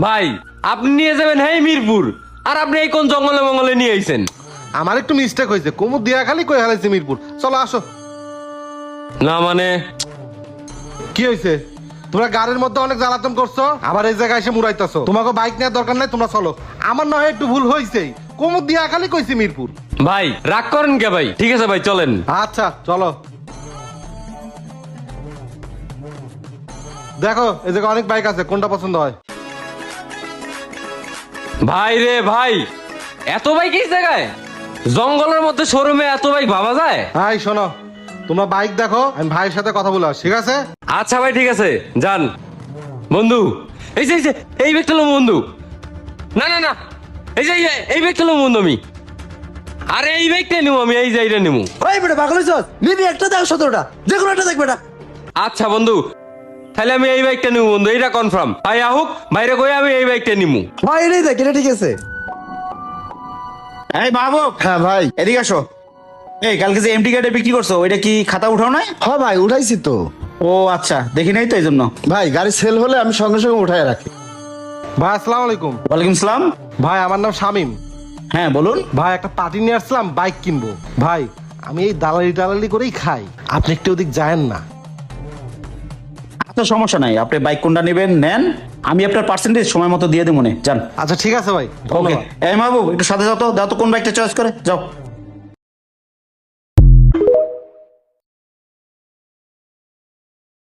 ভাই আপনি নিয়ে যাবেন হ্যাঁ মিরপুর, আর আপনি এই কোন জঙ্গলে মঙ্গলে নিয়ে আইছেন? আমার একটু মিস্টেক হয়েছে, কুমুদ দিয়া খালি কই হারাইছে মিরপুর। চলো আসো। না মানে কি হয়েছে? তোমরা গাড়ির মধ্যে অনেক জ্বালাতন করছো, আবার এই জায়গায় এসে মুড়াইতেছো। তোমাকে বাইক নেওয়ার দরকার নাই, তোমরা চলো। আমার নয় একটু ভুল হয়েছেই, কুমুদ দিয়া খালি কইছি মিরপুর। ভাই রাগ করেন কে ভাই? ঠিক আছে ভাই চলেন। আচ্ছা চলো। দেখো এই জায়গায় অনেক বাইক আছে, কোনটা পছন্দ হয়? ভাই রে ভাই, এত বাইক এই জায়গায়? জঙ্গলের মধ্যে শোরুমে এত বাইক ভাবা যায়? হাই শোনো, তোমরা বাইক দেখো, আমি ভাইয়ের সাথে কথা বলে আসি, ঠিক আছে? আচ্ছা ভাই ঠিক আছে, যান। বন্ধু এই যে এই ব্যাগটা লো বন্ধু। না না না, এই ব্যাগটা লো বন্ধু আমি। আরে এই ব্যাগটা নিবো আমি, এই যে এইটা নিবো। ওই বেটা পাগল হইছস? নিবি একটা দেখ 17টা, যে কোনো একটা দেখ বেটা। আচ্ছা বন্ধু, তাহলে আমি এই বাইকটা নিবো বন্ধু, এইটা কনফার্ম। ভাই আহুক বাইরে কই আমি এই বাইকটা নিবো। ভাই এটাই দেখ, এটা ঠিক আছে। এই মাহবুব, হ্যাঁ ভাই। এদিকে আসো। এই কালকে যে এমটি কার্ডে বিক্রি করছো ওইটা কি খাতা উঠাও নাই? হ্যাঁ ভাই, উঠাইছি তো। ও আচ্ছা, দেখি নাই তো এই জন্য। ভাই গাড়ি সেল হলে আমি সঙ্গে সঙ্গে উঠায় রাখি। ভাই আসসালামু আলাইকুম। ওয়ালাইকুম সালাম। ভাই আমার নাম শামিম। হ্যাঁ বলুন। ভাই একটা পার্টি নিয়ে আসলাম, বাইক কিনবো। ভাই আমি এই দালালি করেই খাই, আপনি একটু ওদিক যায়েন না। আচ্ছা সমস্যা নাই, আপনি বাইক কোনটা নেবেন নেন, আমি আপনার পার্সেন্টেজ সময় মতো দিয়ে দেবো নে, যান। আচ্ছা ঠিক আছে ভাই, ওকে। ধন্যবাদ। এই মাহবুব একটু সাথে যাও তো, দাও তো কোন বাইকটা চয়েস করে যাও।